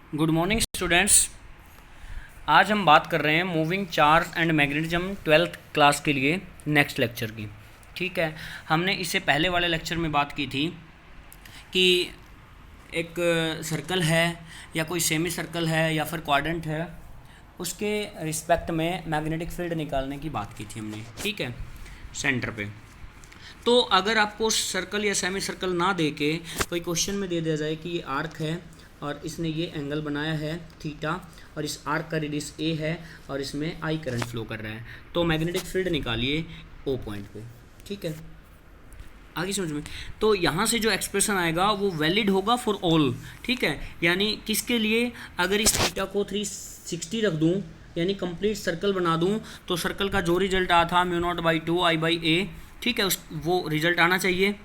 Good morning students. आज हम बात कर रहे हैं moving charge and magnetism 12th class के लिए नेक्स्ट लेक्चर की। ठीक है, हमने इससे पहले वाले लेक्चर में बात की थी कि एक सर्कल है या कोई सेमी सर्कल है या फिर क्वाड्रेंट है, उसके रिस्पेक्ट में मैग्नेटिक फील्ड निकालने की बात की थी हमने। ठीक है, सेंटर पे। तो अगर आपको सर्कल या सेमी सर्कल ना दे के कोई क्वेश्चन में दे दिया जाए कि ये आर्क है और इसने ये एंगल बनाया है थीटा और इस आर्क का रेडियस ए है और इसमें आई करंट फ्लो कर रहा है, तो मैग्नेटिक फील्ड निकालिए ओ पॉइंट पे। ठीक है, आगे समझ में। तो यहाँ से जो एक्सप्रेशन आएगा वो वैलिड होगा फॉर ऑल। ठीक है, यानी किसके लिए, अगर इस थीटा को 360 रख दूँ यानी कंप्लीट सर्कल बना दूँ तो सर्कल का जो रिजल्ट आया था μ0/2 I/a, ठीक है, वो रिजल्ट आना चाहिए।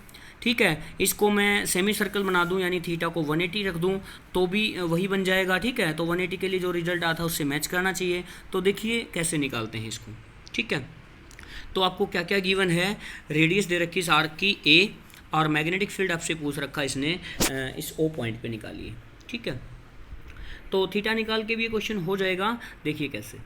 ठीक है, इसको मैं सेमी सर्कल बना दूं यानी थीटा को 180 रख दूं तो भी वही बन जाएगा। ठीक है, तो 180 के लिए जो रिजल्ट आता है उससे मैच करना चाहिए। तो देखिए कैसे निकालते हैं इसको। ठीक है, तो आपको क्या क्या गिवन है, रेडियस दे रखी इस आर्क की ए और मैग्नेटिक फील्ड आपसे पूछ रखा इसने इस ओ पॉइंट पे निकालिए। ठीक है, तो थीटा निकाल के भी ये क्वेश्चन हो जाएगा। देखिए कैसे,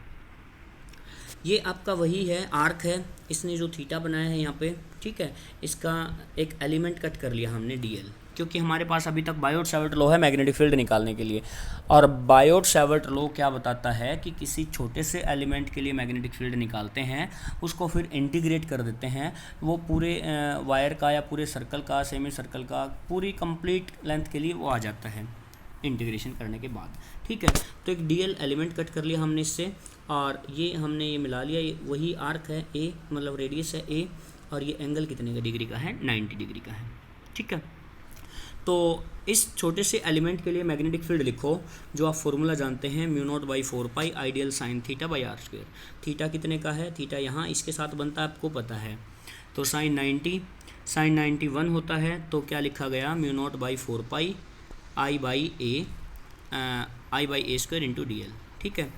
ये आपका वही है आर्क है, इसने जो थीटा बनाया है यहाँ पे। ठीक है, इसका एक एलिमेंट कट कर लिया हमने डीएल, क्योंकि हमारे पास अभी तक बायोट सावर्ट लॉ है मैग्नेटिक फील्ड निकालने के लिए। और बायोट सावर्ट लॉ क्या बताता है कि किसी छोटे से एलिमेंट के लिए मैग्नेटिक फील्ड निकालते हैं, उसको फिर इंटीग्रेट कर देते हैं, वो पूरे वायर का या पूरे सर्कल का, सेमी सर्कल का, पूरी कंप्लीट लेंथ के लिए वो आ जाता है इंटीग्रेशन करने के बाद। ठीक है, तो एक डीएल एलिमेंट कट कर लिया हमने इससे और ये हमने ये मिला लिया, ये वही आर्क है ए, मतलब रेडियस है ए और ये एंगल कितने का डिग्री का है, 90 डिग्री का है। ठीक है, तो इस छोटे से एलिमेंट के लिए मैग्नेटिक फील्ड लिखो जो आप फॉर्मूला जानते हैं μ0/4 pi I dl sine theta by r square. Theta कितने का है, थीटा यहाँ इसके साथ बनता है आपको पता है, तो साइन 90 1 होता है, तो क्या लिखा गया μ0/4 pi I/a square into d l. ठीक है,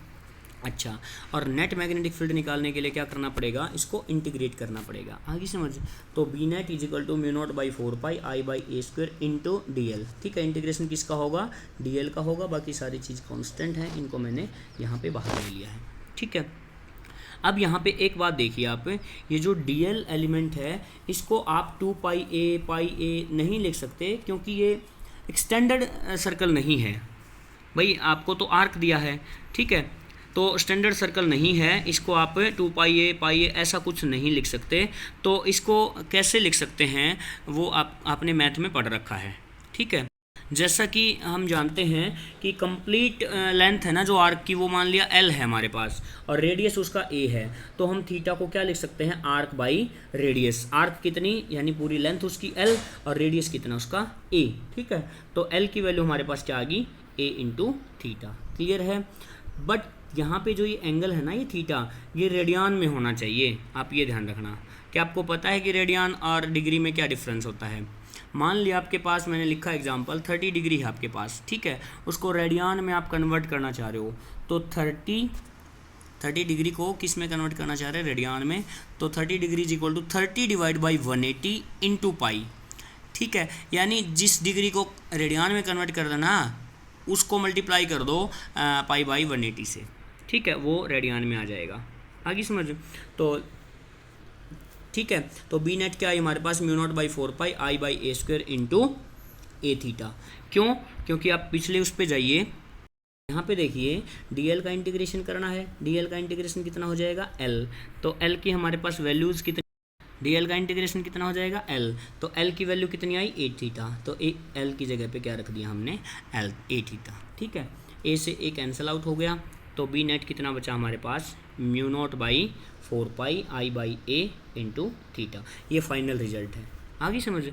अच्छा, और नेट मैग्नेटिक फील्ड निकालने के लिए क्या करना पड़ेगा, इसको इंटीग्रेट करना पड़ेगा। आगे समझ, तो B net is equal to μ0/4 pi I/a square into d l. ठीक है, इंटीग्रेशन किसका होगा, डी एल का होगा, बाकी सारी चीज़ कांस्टेंट है, इनको मैंने यहाँ पे बाहर ले लिया है। ठीक है, अब यहाँ पे एक बात देखिए आप, ये जो डी एल एलिमेंट है इसको आप 2πa नहीं लिख सकते, क्योंकि ये एक्सटेंडेड सर्कल नहीं है भाई, आपको तो आर्क दिया है। ठीक है, तो स्टैंडर्ड सर्कल नहीं है, इसको आप 2πa ऐसा कुछ नहीं लिख सकते। तो इसको कैसे लिख सकते हैं वो आपने मैथ में पढ़ रखा है। ठीक है, जैसा कि हम जानते हैं कि कंप्लीट लेंथ है ना जो आर्क की, वो मान लिया एल है हमारे पास और रेडियस उसका ए है, तो हम थीटा को क्या लिख सकते हैं, आर्क बाई रेडियस। आर्क कितनी यानी पूरी लेंथ उसकी एल और रेडियस कितना उसका ए। ठीक है, तो एल की वैल्यू हमारे पास क्या आ गई, ए इंटू थीटा। क्लियर है, बट यहाँ पे जो ये एंगल है ना ये थीटा, ये रेडियन में होना चाहिए। आप ये ध्यान रखना कि आपको पता है कि रेडियन और डिग्री में क्या डिफरेंस होता है। मान लिया आपके पास, मैंने लिखा एग्जांपल 30 डिग्री है आपके पास, ठीक है, उसको रेडियन में आप कन्वर्ट करना चाह रहे हो, तो 30 डिग्री को किस में कन्वर्ट करना चाह रहे हैं, रेडियन में। तो 30 degree is equal to 30 divide by 180 into pi. ठीक है, यानी जिस डिग्री को रेडियन में कन्वर्ट कर देना उसको मल्टीप्लाई कर दो पाई बाई 180 से। ठीक है, वो रेडियन में आ जाएगा। आगे समझ, तो ठीक है, तो बी नेट क्या है हमारे पास, μ0/4 पाई I/a स्क्वायर इंटू ए थीटा। क्यों, क्योंकि आप पिछले उस पर जाइए, यहाँ पे देखिए dl का इंटीग्रेशन करना है, dl का इंटीग्रेशन कितना हो जाएगा, l। तो l की हमारे पास वैल्यूज़ कितनी, dl का इंटीग्रेशन कितना हो जाएगा, l। तो l की वैल्यू कितनी आई, ए थीटा, तो l की जगह पे क्या रख दिया हमने, l ए थीटा। ठीक है, a से a कैंसिल आउट हो गया, तो बी नेट कितना बचा हमारे पास, μ0/4 पाई I/a इंटू थीटा। ये फाइनल रिजल्ट है। आगे समझ,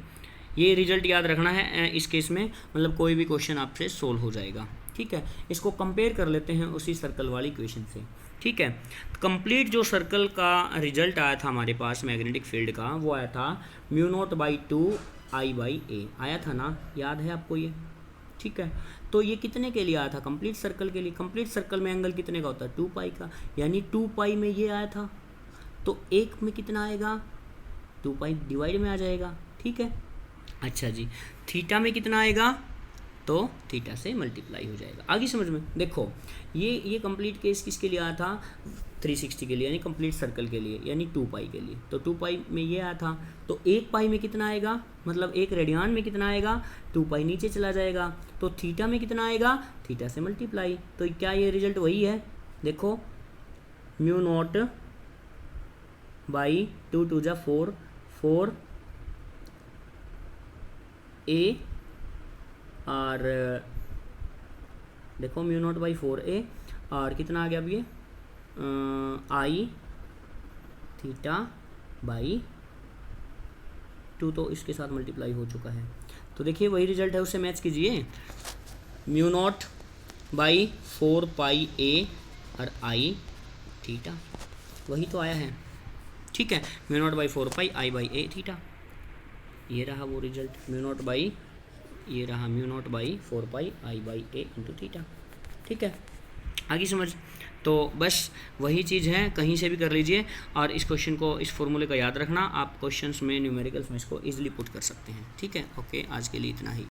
ये रिजल्ट याद रखना है इस केस में, मतलब कोई भी क्वेश्चन आपसे सोल्व हो जाएगा। ठीक है, इसको कंपेयर कर लेते हैं उसी सर्कल वाली इक्वेशन से। ठीक है, कंप्लीट जो सर्कल का रिजल्ट आया था हमारे पास मैग्नेटिक फील्ड का, वो आया था μ0/2 I/a आया था ना, याद है आपको ये। ठीक है, तो ये कितने के लिए आया था, कंप्लीट सर्कल के लिए। कंप्लीट सर्कल में एंगल कितने का होता है, 2π का, यानी 2π में ये आया था, तो एक में कितना आएगा, 2π डिवाइड में आ जाएगा। ठीक है, अच्छा जी, थीटा में कितना आएगा, तो थीटा से मल्टीप्लाई हो जाएगा। आगे समझ में, देखो ये कंप्लीट केस किसके लिए आया था, 360 के लिए, यानी कंप्लीट सर्कल के लिए, यानी 2 पाई के लिए। तो 2 पाई में ये आया था, तो 1 पाई में कितना आएगा, मतलब 1 रेडियन में कितना आएगा, 2 पाई नीचे चला जाएगा, तो थीटा में कितना आएगा, थीटा से मल्टीप्लाई। तो क्या ये रिजल्ट वही है, देखो म्यू नॉट बाई 2 2 जा 4 4 ए, और देखो म्यू नॉट बाई 4a, और कितना आ गया अब ये आई थीटा बाई 2, तो इसके साथ मल्टीप्लाई हो चुका है। तो देखिए वही रिजल्ट है, उससे मैच कीजिए, म्यू नॉट बाई 4 पाई ए और आई थीटा, वही तो आया है, ठीक है। Mu naught by 4 pi I by A theta, ये रहा वो रिजल्ट, म्यू नॉट बाई, ये रहा mu naught by 4 pi I by A into theta, ठीक है। आगे समझ, तो बस वही चीज़ है, कहीं से भी कर लीजिए, और इस क्वेश्चन को, इस फॉर्मूले का याद रखना, आप क्वेश्चंस में न्यूमेरिकल्स में इसको इजीली पुट कर सकते हैं, ठीक है। ओके, आज के लिए इतना ही।